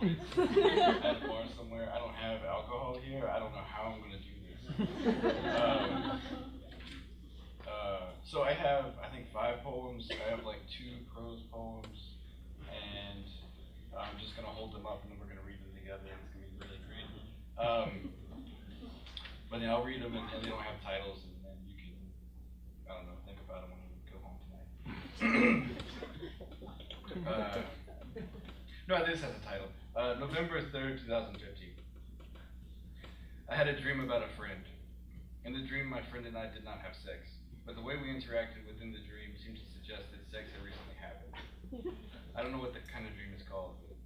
at a bar somewhere. I don't have alcohol here. I don't know how I'm going to do this. So I have, I think, 5 poems. I have like 2 prose poems, and I'm just going to hold them up and then we're going to read them together. It's going to be really great. But then I'll read them and they don't have titles, and then you can, I don't know, think about them when you go home tonight. No, this has a title. November 3rd, 2015. I had a dream about a friend. In the dream, my friend and I did not have sex, but the way we interacted within the dream seemed to suggest that sex had recently happened. I don't know what that kind of dream is called, but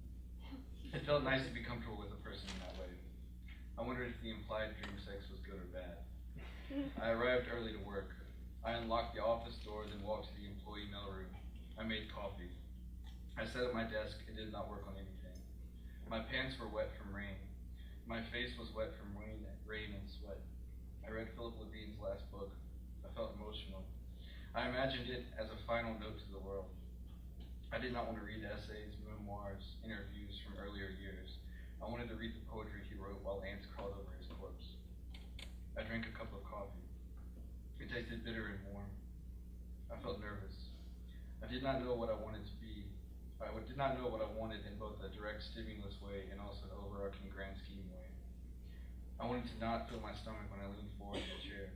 it felt nice to be comfortable with a person in that way. I wondered if the implied dream sex was good or bad. I arrived early to work. I unlocked the office door, then walked to the employee mailroom. I made coffee. I sat at my desk and did not work on anything. My pants were wet from rain. My face was wet from rain and sweat. I read Philip Levine's last book. I felt emotional. I imagined it as a final note to the world. I did not want to read essays, memoirs, interviews from earlier years. I wanted to read the poetry he wrote while ants crawled over his corpse. I drank a cup of coffee. It tasted bitter and warm. I felt nervous. I did not know what I wanted to be. I did not know what I wanted in both a direct stimulus way and also an overarching grand scheme way. I wanted to not feel my stomach when I leaned forward in the chair.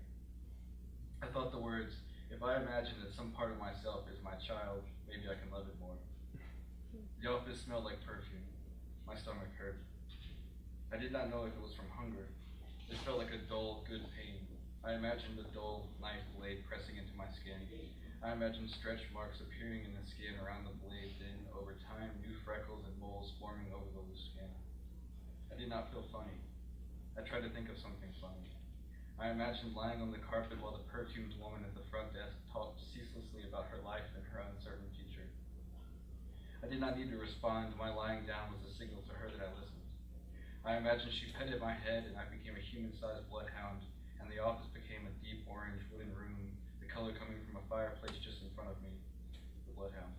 I thought the words, if I imagine that some part of myself is my child, maybe I can love it more. The office smelled like perfume. My stomach hurt. I did not know if it was from hunger. It felt like a dull, good pain. I imagined a dull knife blade pressing into my skin. I imagined stretch marks appearing in the skin around the blade, then, over time, new freckles and moles forming over the loose skin. I did not feel funny. I tried to think of something funny. I imagined lying on the carpet while the perfumed woman at the front desk talked ceaselessly about her life and her uncertain future. I did not need to respond. My lying down was a signal to her that I listened. I imagined she petted my head and I became a human-sized bloodhound, and the office became a deep orange wooden room, the color coming from a fireplace just in front of me, the bloodhound.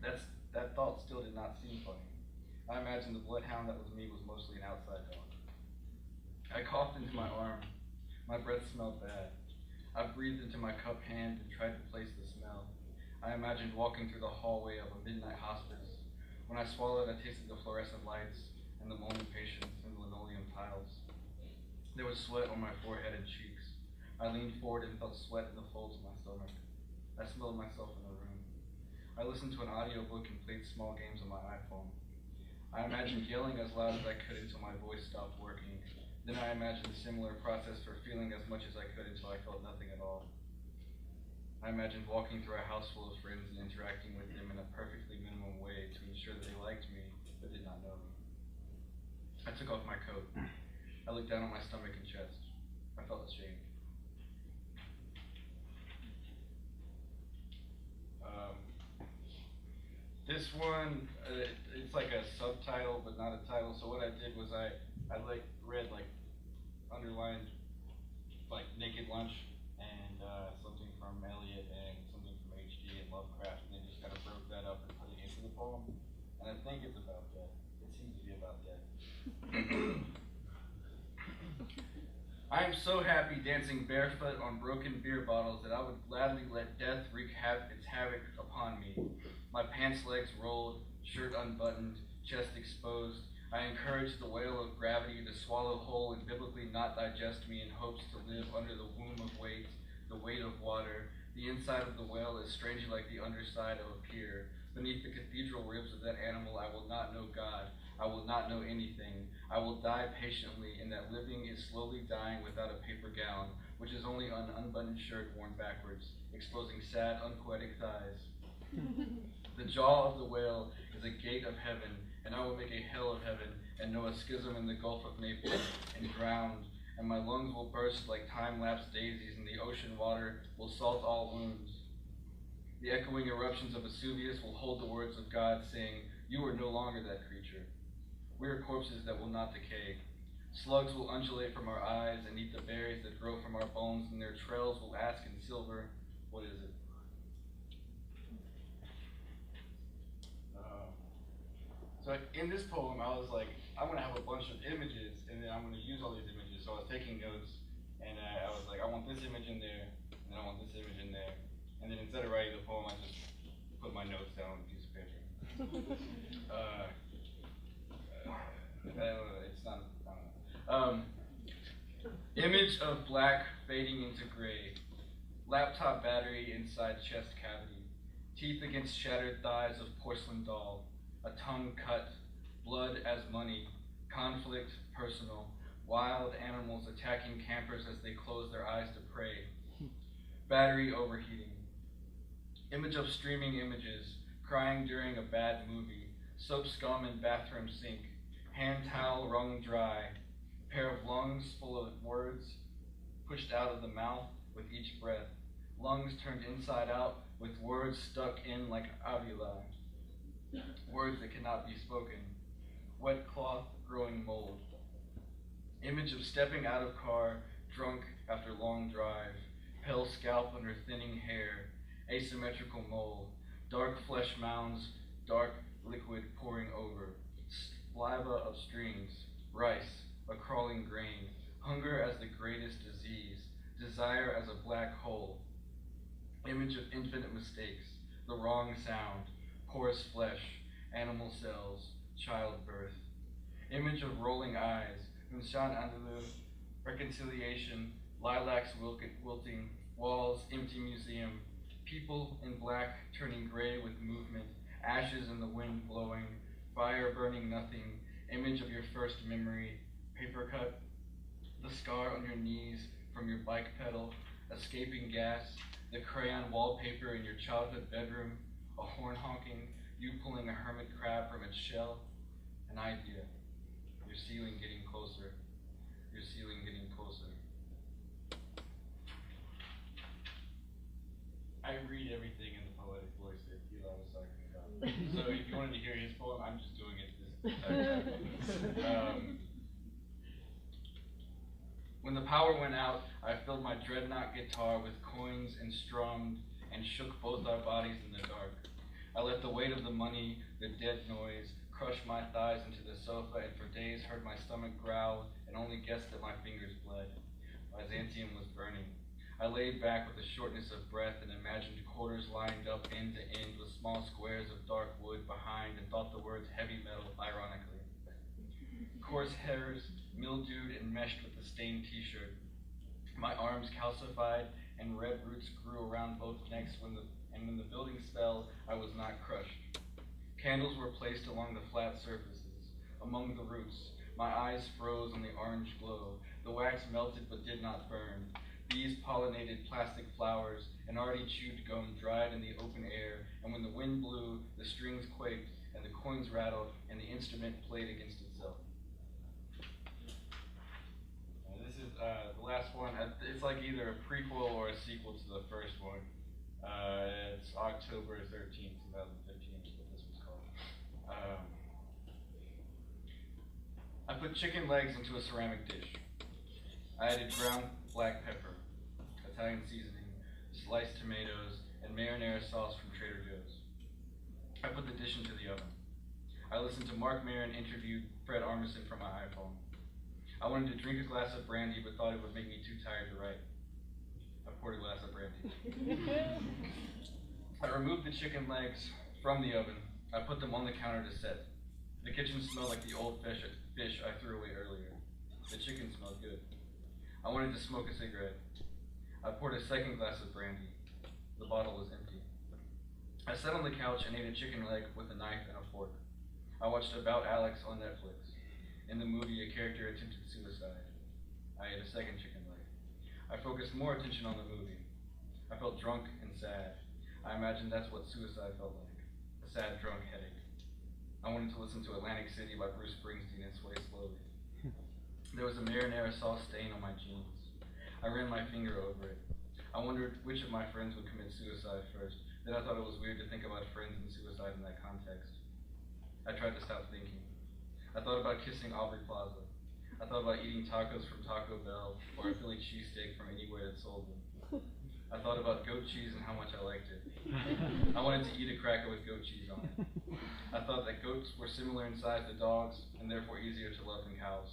That thought still did not seem funny. I imagined the bloodhound that was me was mostly an outside dog. I coughed into my arm. My breath smelled bad. I breathed into my cup hand and tried to place the smell. I imagined walking through the hallway of a midnight hospice. When I swallowed, I tasted the fluorescent lights and the moaning patients and the linoleum tiles. There was sweat on my forehead and cheeks. I leaned forward and felt sweat in the folds of my stomach. I smelled myself in the room. I listened to an audiobook and played small games on my iPhone. I imagined yelling as loud as I could until my voice stopped working. Then I imagined a similar process for feeling as much as I could until I felt nothing at all. I imagined walking through a house full of friends and interacting with them in a perfectly minimum way to ensure that they liked me but did not know me. I took off my coat. I looked down at my stomach and chest. I felt ashamed. This one, it's like a subtitle but not a title. So what I did was I read underlined Naked Lunch and something from Eliot and something from H.G. and Lovecraft, and then just kind of broke that up and put it into the poem. And I think it's about that. It seems to be about that. I am so happy dancing barefoot on broken beer bottles that I would gladly let death wreak its havoc upon me. My pants legs rolled, shirt unbuttoned, chest exposed. I encouraged the whale of gravity to swallow whole and biblically not digest me in hopes to live under the womb of weight, the weight of water. The inside of the whale is strangely like the underside of a pier. Beneath the cathedral ribs of that animal I will not know God. I will not know anything. I will die patiently in that living is slowly dying without a paper gown, which is only an unbuttoned shirt worn backwards, exposing sad, unpoetic thighs. The jaw of the whale is a gate of heaven, and I will make a hell of heaven, and know a schism in the Gulf of Naples, and drowned, and my lungs will burst like time-lapse daisies, and the ocean water will salt all wounds. The echoing eruptions of Vesuvius will hold the words of God, saying, "You are no longer that creature. We are corpses that will not decay. Slugs will undulate from our eyes and eat the berries that grow from our bones, and their trails will ask in silver, 'What is it?'" So in this poem, I was like, I'm gonna have a bunch of images, and then I'm gonna use all these images. So I was taking notes, and I was like, I want this image in there, and then I want this image in there, and then instead of writing the poem, I just put my notes down on a piece of paper. It's not. I don't know. Image of black fading into gray. Laptop battery inside chest cavity. Teeth against shattered thighs of porcelain doll. A tongue cut, blood as money, conflict personal, wild animals attacking campers as they close their eyes to prey. Battery overheating. Image of streaming images, crying during a bad movie, soap scum in bathroom sink, hand towel wrung dry, pair of lungs full of words pushed out of the mouth with each breath, lungs turned inside out with words stuck in like alveoli. Words that cannot be spoken. Wet cloth growing mold. Image of stepping out of car, drunk after long drive. Pale scalp under thinning hair. Asymmetrical mold. Dark flesh mounds, dark liquid pouring over. Saliva of streams. Rice, a crawling grain. Hunger as the greatest disease. Desire as a black hole. Image of infinite mistakes. The wrong sound. Porous flesh, animal cells, childbirth. Image of rolling eyes, Unshan Andalou, reconciliation, lilacs wilting, walls, empty museum, people in black turning gray with movement, ashes in the wind blowing, fire burning nothing, image of your first memory, paper cut, the scar on your knees from your bike pedal, escaping gas, the crayon wallpaper in your childhood bedroom, a horn honking, you pulling a hermit crab from its shell, an idea, your ceiling getting closer, your ceiling getting closer. I read everything in the poetic voice that Eli was talking about. So if you wanted to hear his poem, I'm just doing it this time. When the power went out, I filled my dreadnought guitar with coins and strummed and shook both our bodies in the dark. I let the weight of the money, the dead noise, crush my thighs into the sofa, and for days heard my stomach growl and only guessed that my fingers bled. Byzantium was burning. I laid back with the shortness of breath and imagined quarters lined up end to end with small squares of dark wood behind and thought the words heavy metal ironically. Coarse hairs, mildewed and meshed with the stained t-shirt. My arms calcified and red roots grew around both necks when the buildings fell, I was not crushed. Candles were placed along the flat surfaces, among the roots. My eyes froze on the orange glow. The wax melted but did not burn. Bees pollinated plastic flowers, and already chewed gum dried in the open air, and when the wind blew, the strings quaked, and the coins rattled, and the instrument played against itself. This is the last one. It's like either a prequel or a sequel to the first one. It's October 13th, 2015 is what this was called. I put chicken legs into a ceramic dish. I added ground black pepper, Italian seasoning, sliced tomatoes, and marinara sauce from Trader Joe's. I put the dish into the oven. I listened to Mark Maron interview Fred Armisen from my iPhone. I wanted to drink a glass of brandy, but thought it would make me too tired to write. I poured a glass of brandy. I removed the chicken legs from the oven. I put them on the counter to set. The kitchen smelled like the old fish I threw away earlier. The chicken smelled good. I wanted to smoke a cigarette. I poured a second glass of brandy. The bottle was empty. I sat on the couch and ate a chicken leg with a knife and a fork. I watched About Alex on Netflix. In the movie, a character attempted suicide. I ate a second chicken leg. I focused more attention on the movie. I felt drunk and sad. I imagined that's what suicide felt like. A sad, drunk headache. I wanted to listen to Atlantic City by Bruce Springsteen and sway slowly. There was a marinara sauce stain on my jeans. I ran my finger over it. I wondered which of my friends would commit suicide first. Then I thought it was weird to think about friends and suicide in that context. I tried to stop thinking. I thought about kissing Aubrey Plaza. I thought about eating tacos from Taco Bell or a Philly cheesesteak from anywhere that sold them. I thought about goat cheese and how much I liked it. I wanted to eat a cracker with goat cheese on it. I thought that goats were similar in size to dogs and therefore easier to love than cows.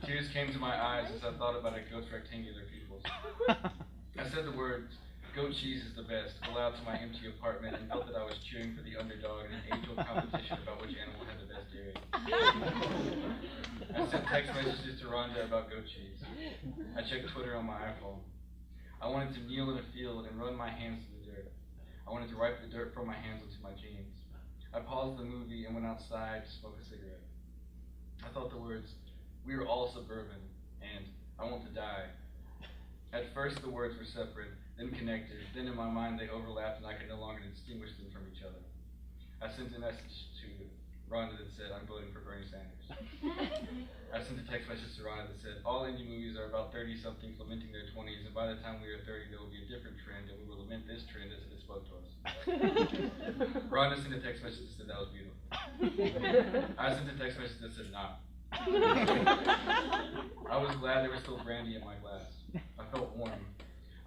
Tears came to my eyes as I thought about a goat's rectangular pupils. I said the words, "Goat cheese is the best," aloud to my empty apartment and felt that I was cheering for the underdog in an age-old competition about which animal had the best dairy. I sent text messages to Rhonda about goat cheese. I checked Twitter on my iPhone. I wanted to kneel in a field and run my hands through the dirt. I wanted to wipe the dirt from my hands onto my jeans. I paused the movie and went outside to smoke a cigarette. I thought the words, "We are all suburban," and "I want to die." At first the words were separate, then connected, then in my mind they overlapped and I could no longer distinguish them from each other. I sent a message to Rhonda that said, "I'm voting for Bernie Sanders." I sent a text message to Rhonda that said, "All indie movies are about 30-somethings lamenting their 20s, and by the time we are 30 there will be a different trend, and we will lament this trend as it spoke to us." Rhonda sent a text message that said that was beautiful. I sent a text message that said, "Nah." I was glad there was still brandy in my glass. I felt warm.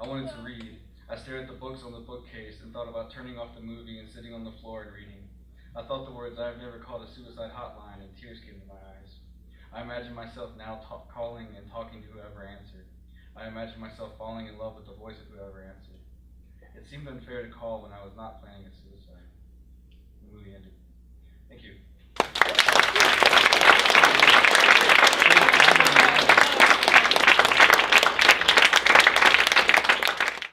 I wanted to read. I stared at the books on the bookcase and thought about turning off the movie and sitting on the floor and reading. I thought the words, "I have never called a suicide hotline," and tears came to my eyes. I imagined myself now calling and talking to whoever answered. I imagined myself falling in love with the voice of whoever answered. It seemed unfair to call when I was not planning a suicide. The movie ended. Thank you.